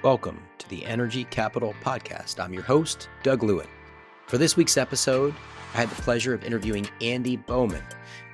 Welcome to the Energy Capital Podcast. I'm your host, Doug Lewin. For this week's episode, I had the pleasure of interviewing Andy Bowman.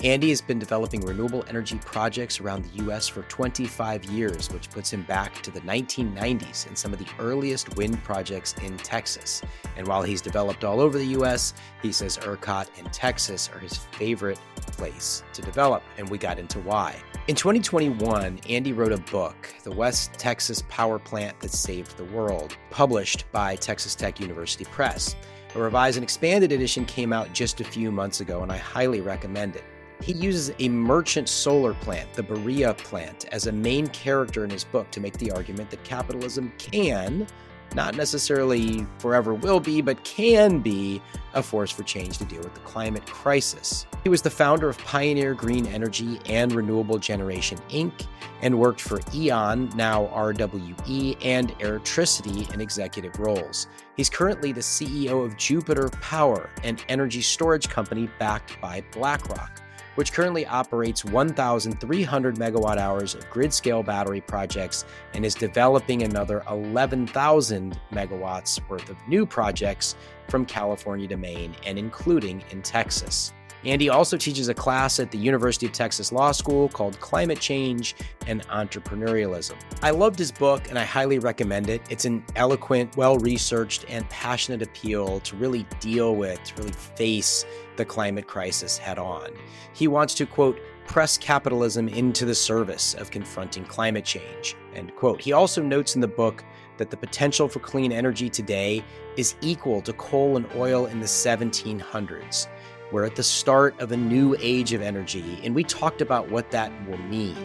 Andy has been developing renewable energy projects around the U.S. for 25 years, which puts him back to the 1990s and some of the earliest wind projects in Texas. And while he's developed all over the U.S., he says ERCOT and Texas are his favorite place to develop, and we got into why. In 2021, Andy wrote a book, The West Texas Power Plant That Saved the World, published by Texas Tech University Press. A revised and expanded edition came out just a few months ago, and I highly recommend it. He uses a merchant solar plant, the Berea plant, as a main character in his book to make the argument that capitalism can, not necessarily forever will be, but can be a force for change to deal with the climate crisis. He was the founder of Pioneer Green Energy and Renewable Generation, Inc., and worked for E.ON, now RWE, and Entricity in executive roles. He's currently the CEO of Jupiter Power, an energy storage company backed by BlackRock, which currently operates 1,300 megawatt hours of grid-scale battery projects and is developing another 11,000 megawatts worth of new projects from California to Maine and including in Texas. Andy also teaches a class at the University of Texas Law School called Climate Change and Entrepreneurialism. I loved his book and I highly recommend it. It's an eloquent, well-researched, and passionate appeal to really deal with, to really face the climate crisis head on. He wants to, quote, press capitalism into the service of confronting climate change, end quote. He also notes in the book that the potential for clean energy today is equal to coal and oil in the 1700s. We're at the start of a new age of energy, and we talked about what that will mean.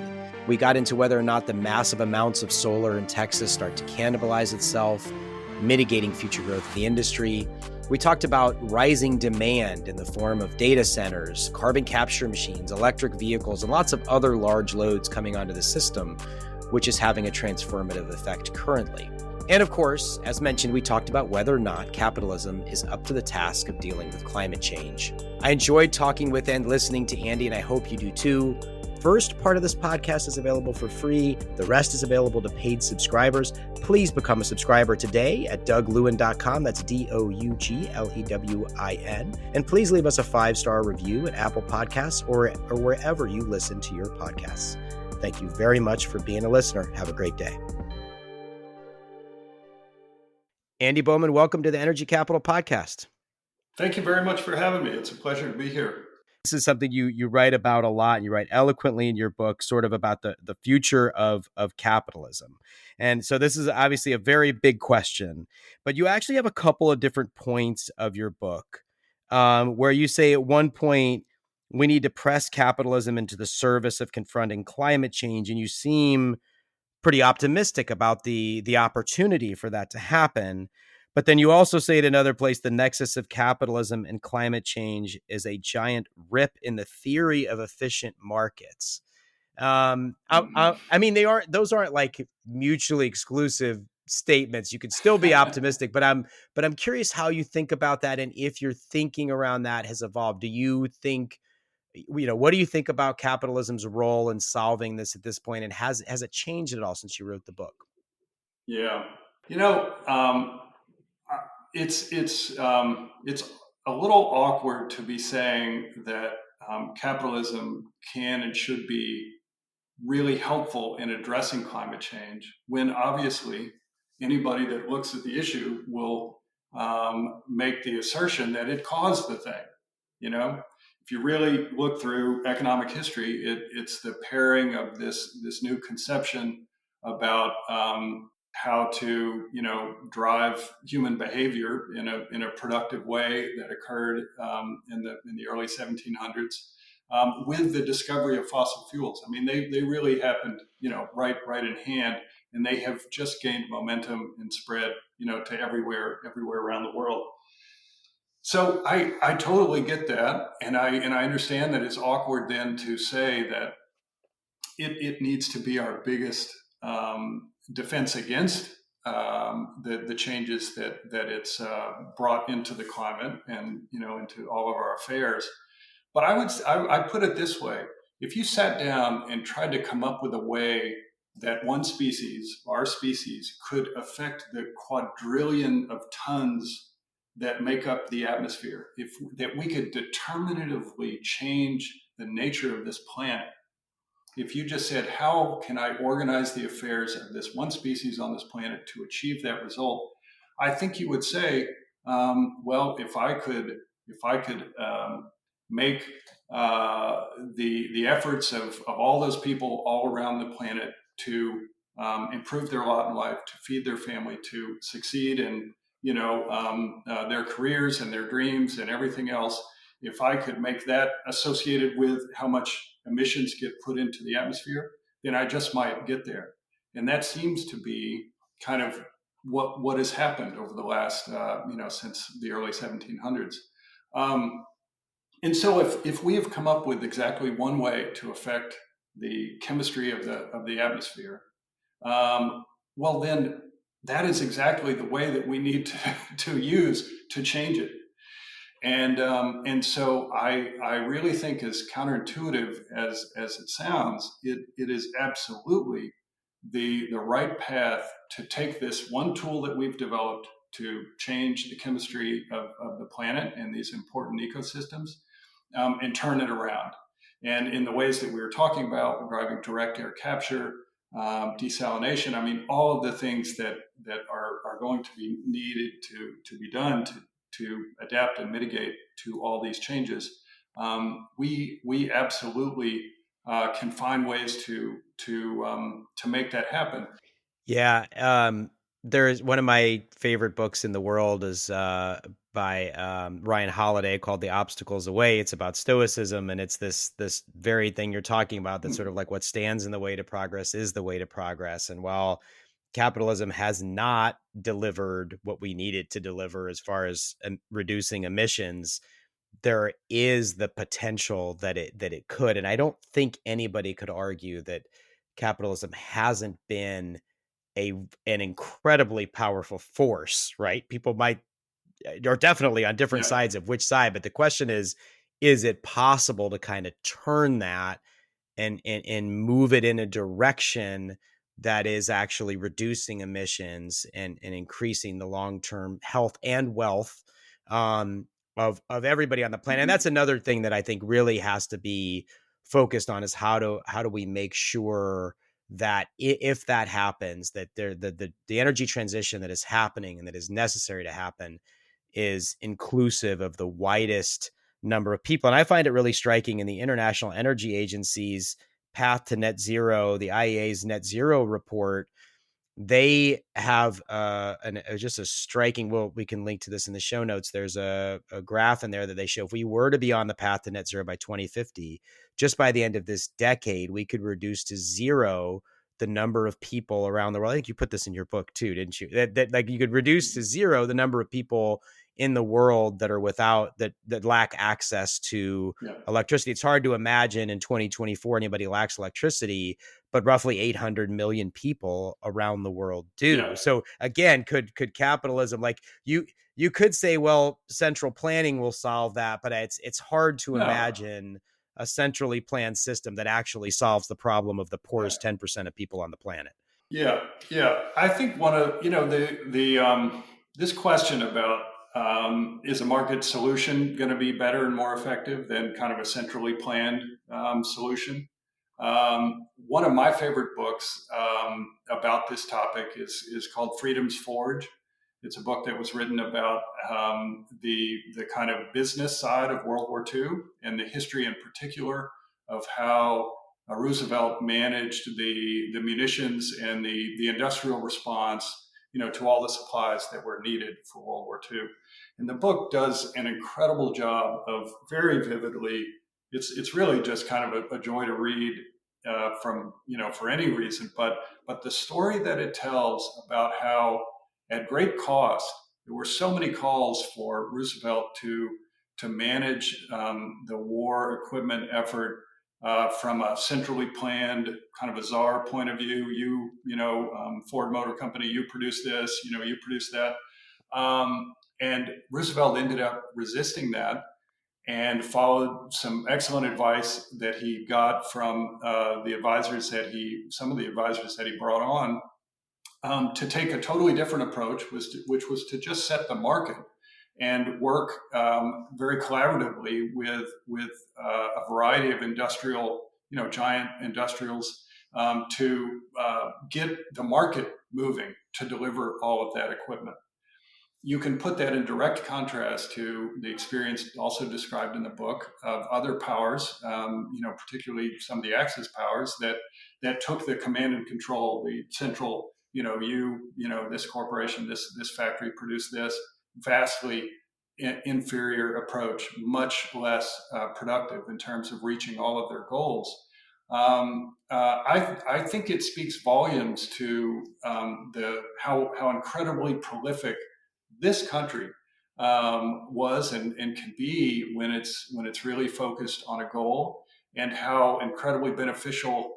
We got into whether or not the massive amounts of solar in Texas start to cannibalize itself, mitigating future growth of the industry. We talked about rising demand in the form of data centers, carbon capture machines, electric vehicles, and lots of other large loads coming onto the system, which is having a transformative effect currently. And of course, as mentioned, we talked about whether or not capitalism is up to the task of dealing with climate change. I enjoyed talking with and listening to Andy, and I hope you do too. First part of this podcast is available for free. The rest is available to paid subscribers. Please become a subscriber today at douglewin.com. That's DOUGLEWIN. And please leave us a 5-star review at Apple Podcasts or wherever you listen to your podcasts. Thank you very much for being a listener. Have a great day. Andy Bowman, welcome to the Energy Capital Podcast. Thank you very much for having me. It's a pleasure to be here. This is something you write about a lot, and you write eloquently in your book, sort of about the future of capitalism. And so this is obviously a very big question, but you actually have a couple of different points of your book where you say at one point, we need to press capitalism into the service of confronting climate change. And you seem pretty optimistic about the opportunity for that to happen. But then you also say at another place, the nexus of capitalism and climate change is a giant rip in the theory of efficient markets. I mean, those aren't like mutually exclusive statements. You could still be optimistic, but I'm curious how you think about that, and if your thinking around that has evolved. Do you think, what do you think about capitalism's role in solving this at this point, and has it changed at all since you wrote the book? Yeah, it's a little awkward to be saying that capitalism can and should be really helpful in addressing climate change, when obviously anybody that looks at the issue will make the assertion that it caused the thing. If you really look through economic history, it's the pairing of this new conception about how to drive human behavior in a productive way that occurred in the early 1700s with the discovery of fossil fuels. I mean, they really happened right in hand, and they have just gained momentum and spread to everywhere around the world. So I totally get that, and I understand that it's awkward then to say that it needs to be our biggest defense against the changes that it's brought into the climate and into all of our affairs. But I put it this way: if you sat down and tried to come up with a way that one species, our species, could affect the quadrillion of tons that make up the atmosphere, if that we could determinatively change the nature of this planet. If you just said, how can I organize the affairs of this one species on this planet to achieve that result? I think you would say, well, if I could make the efforts of all those people all around the planet to improve their lot in life, to feed their family, to succeed in their careers and their dreams and everything else, if I could make that associated with how much emissions get put into the atmosphere, then I just might get there. And that seems to be kind of what has happened over the last, since the early 1700s. Um, and so if we have come up with exactly one way to affect the chemistry of the atmosphere, well, then that is exactly the way that we need to use to change it. And so I really think, as counterintuitive as it sounds, it is absolutely the right path to take this one tool that we've developed to change the chemistry of the planet and these important ecosystems, and turn it around. And in the ways that we were talking about, driving direct air capture, desalination, I mean, all of the things that are going to be needed to be done to adapt and mitigate to all these changes, we absolutely can find ways to make that happen. Yeah, there's one of my favorite books in the world is by Ryan Holiday called "The Obstacles Away." It's about stoicism, and it's this very thing you're talking about. That's sort of like what stands in the way to progress is the way to progress. And while capitalism has not delivered what we need it to deliver as far as reducing emissions, there is the potential that it could. And I don't think anybody could argue that capitalism hasn't been an incredibly powerful force, right? People might are definitely on different Yeah, sides of which side, but the question is it possible to kind of turn that and move it in a direction that is actually reducing emissions and increasing the long-term health and wealth of everybody on the planet. And that's another thing that I think really has to be focused on is how do we make sure that if that happens, that the energy transition that is happening and that is necessary to happen is inclusive of the widest number of people. And I find it really striking in the International Energy Agency's path to net zero, the IEA's net zero report. They have just a striking, well, we can link to this in the show notes. There's a graph in there that they show if we were to be on the path to net zero by 2050, just by the end of this decade, we could reduce to zero the number of people around the world. I think you put this in your book too, didn't you? That like you could reduce to zero the number of people in the world that are without that lack access to yeah, electricity. It's hard to imagine in 2024 anybody lacks electricity, but roughly 800 million people around the world do. yeah, So again, could capitalism, like you could say, well, central planning will solve that, but it's hard to no, imagine a centrally planned system that actually solves the problem of the yeah. poorest 10% of people on the planet. Yeah, yeah. I think one of the this question about, is a market solution going to be better and more effective than kind of a centrally planned solution? One of my favorite books about this topic is called Freedom's Forge. It's a book that was written about the kind of business side of World War II and the history in particular of how Roosevelt managed the munitions and the industrial response, to all the supplies that were needed for World War II. And the book does an incredible job of very vividly. It's really just kind of a joy to read, from for any reason, but the story that it tells about how at great cost there were so many calls for Roosevelt to manage the war equipment effort from a centrally planned kind of a czar point of view. Ford Motor Company, you produce this, you produce that. And Roosevelt ended up resisting that and followed some excellent advice that he got from some of the advisors that he brought on, to take a totally different approach, which was to just set the market and work very collaboratively with a variety of giant industrials, to get the market moving to deliver all of that equipment. You can put that in direct contrast to the experience also described in the book of other powers, particularly some of the Axis powers that took the command and control, the central, this corporation, this factory produced this, vastly inferior approach, much less productive in terms of reaching all of their goals. I think it speaks volumes to how incredibly prolific this country was and can be when it's really focused on a goal, and how incredibly beneficial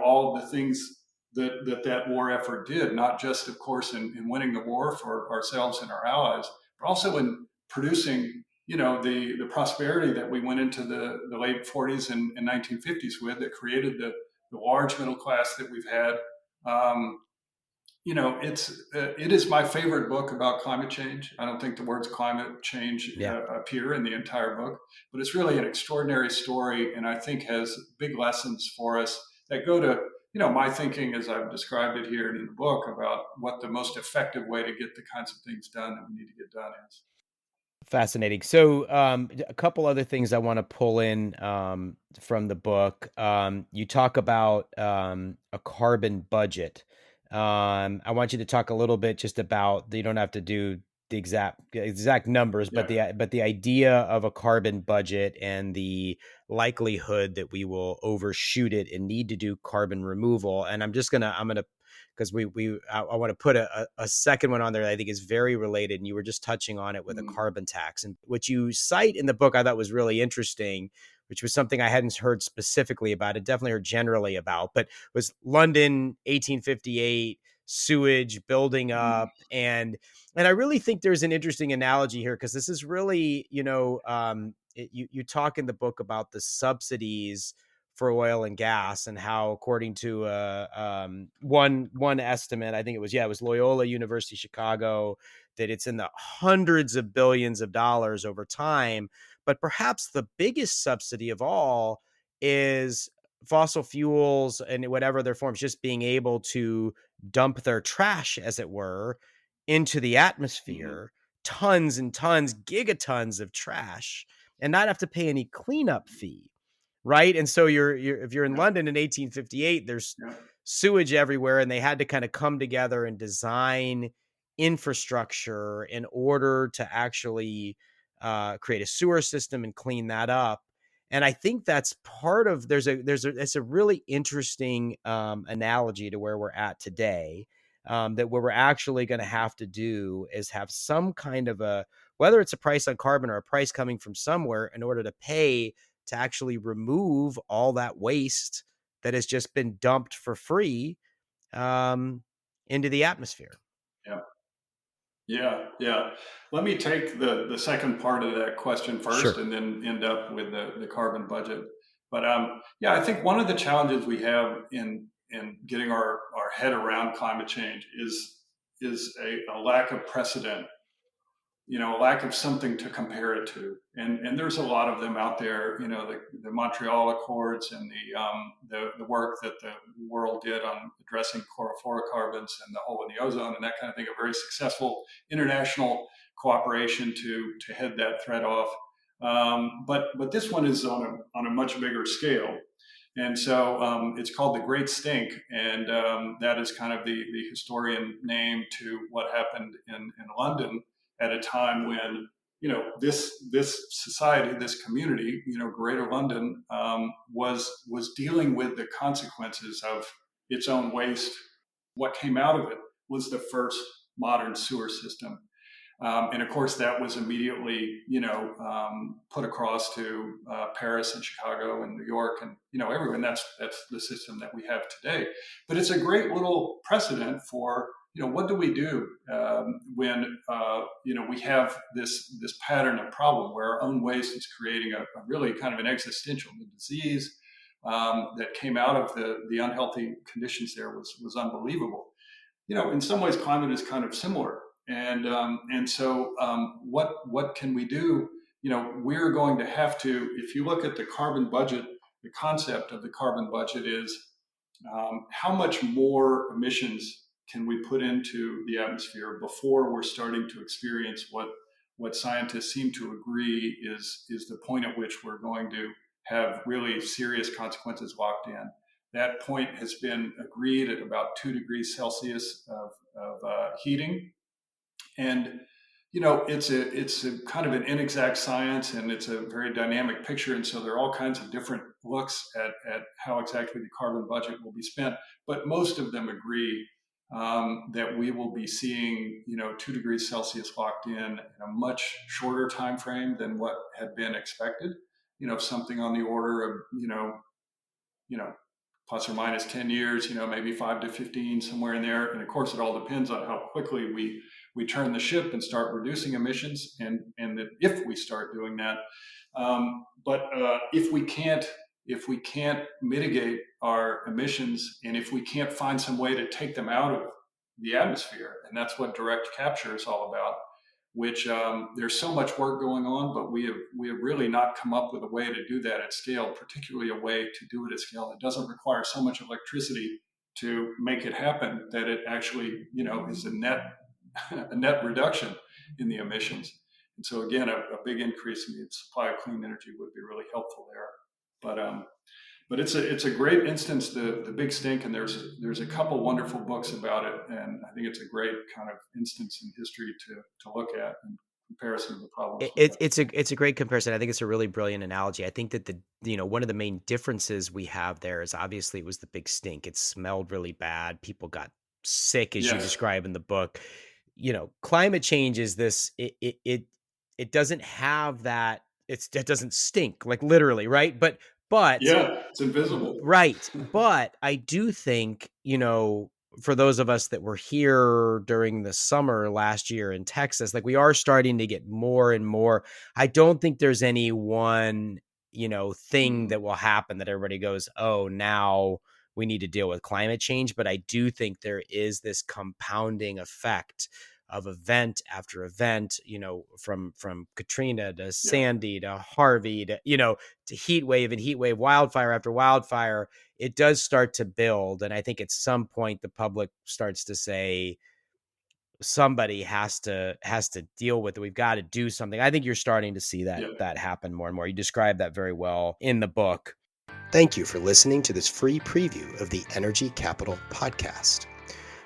all of the things that war effort did, not just of course in winning the war for ourselves and our allies, but also in producing the prosperity that we went into the late 40s and 1950s with, that created the large middle class that we've had. It is my favorite book about climate change. I don't think the words climate change appear in the entire book, but it's really an extraordinary story, and I think has big lessons for us that go to my thinking as I've described it here in the book about what the most effective way to get the kinds of things done that we need to get done is. Fascinating. So, a couple other things I want to pull in from the book. You talk about a carbon budget. I want you to talk a little bit just about. You don't have to do the exact numbers, but the idea of a carbon budget and the likelihood that we will overshoot it and need to do carbon removal. And I'm gonna because I want to put a second one on there that I think is very related, and you were just touching on it with a carbon tax. And what you cite in the book I thought was really interesting, which was something I hadn't heard specifically about. It definitely heard generally about, but was London 1858, sewage building up, and I really think there's an interesting analogy here, because this is really, you talk in the book about the subsidies for oil and gas, and how, according to one estimate, I think it was Loyola University Chicago, that it's in the hundreds of billions of dollars over time. But perhaps the biggest subsidy of all is fossil fuels and whatever their forms, just being able to dump their trash, as it were, into the atmosphere, tons and tons, gigatons of trash, and not have to pay any cleanup fee. Right. And so if you're in London in 1858, there's sewage everywhere, and they had to kind of come together and design infrastructure in order to actually create a sewer system and clean that up. And I think that's part of, it's a really interesting analogy to where we're at today, that what we're actually going to have to do is have some kind of whether it's a price on carbon or a price coming from somewhere, in order to pay to actually remove all that waste that has just been dumped for free into the atmosphere. Yeah. Let me take the second part of that question first, Sure. and then end up with the carbon budget. But I think one of the challenges we have in getting our head around climate change is a lack of precedent, a lack of something to compare it to. And there's a lot of them out there, the Montreal Accords, and the work that the world did on addressing chlorofluorocarbons and the hole in the ozone and that kind of thing, a very successful international cooperation to head that threat off. But this one is on a much bigger scale. And so it's called The Great Stink, and that is kind of the historian name to what happened in London at a time when this society, this community, Greater London, was dealing with the consequences of its own waste. What came out of it was the first modern sewer system. And of course, that was immediately, put across to Paris and Chicago and New York and, everyone. That's the system that we have today. But it's a great little precedent for what do we do when we have this pattern of problem where our own waste is creating a really kind of an existential disease that came out of the unhealthy conditions there was unbelievable. In some ways, climate is kind of similar, and so what can we do? We're going to have to. If you look at the carbon budget, the concept of the carbon budget is how much more emissions can we put into the atmosphere before we're starting to experience what scientists seem to agree is the point at which we're going to have really serious consequences locked in. That point has been agreed at about 2 degrees Celsius of heating. And, it's a kind of an inexact science, and it's a very dynamic picture. And so there are all kinds of different looks at how exactly the carbon budget will be spent. But most of them agree that we will be seeing, 2 degrees Celsius locked in a much shorter time frame than what had been expected. Something on the order of, plus or minus 10 years, maybe 5 to 15, somewhere in there. And of course, it all depends on how quickly we turn the ship and start reducing emissions, and that if we start doing that. But if we can't mitigate our emissions, and if we can't find some way to take them out of the atmosphere, and that's what direct capture is all about, which there's so much work going on, but we have really not come up with a way to do that at scale, particularly a way to do it at scale that doesn't require so much electricity to make it happen that it actually, is a net reduction in the emissions. And so again, a big increase in the supply of clean energy would be really helpful there. But it's a great instance, the big stink, and there's a couple wonderful books about it, and I think it's a great kind of instance in history to look at in comparison to the problems. It's a great comparison. I think it's a really brilliant analogy. I think that one of the main differences we have there is obviously it was the big stink. It smelled really bad. People got sick, as you describe in the book. Climate change is this. It doesn't have that. It doesn't stink, like literally, right? But yeah, it's invisible. Right. But I do think, for those of us that were here during the summer last year in Texas, like we are starting to get more and more. I don't think there's any one, thing that will happen that everybody goes, oh, now we need to deal with climate change. But I do think there is this compounding effect of event after event, from Katrina to Sandy to Harvey to heat wave and heat wave, wildfire after wildfire. It does start to build. And I think at some point the public starts to say, somebody has to deal with it. We've got to do something. I think you're starting to see that happen more and more. You describe that very well in the book. Thank you for listening to this free preview of the Energy Capital podcast.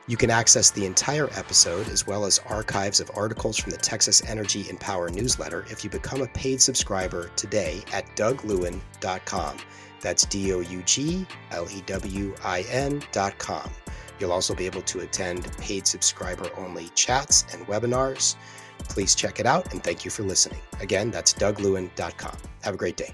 You can access the entire episode as well as archives of articles from the Texas Energy and Power newsletter if you become a paid subscriber today at DougLewin.com. That's DougLewin.com. You'll also be able to attend paid subscriber-only chats and webinars. Please check it out, and thank you for listening. Again, that's DougLewin.com. Have a great day.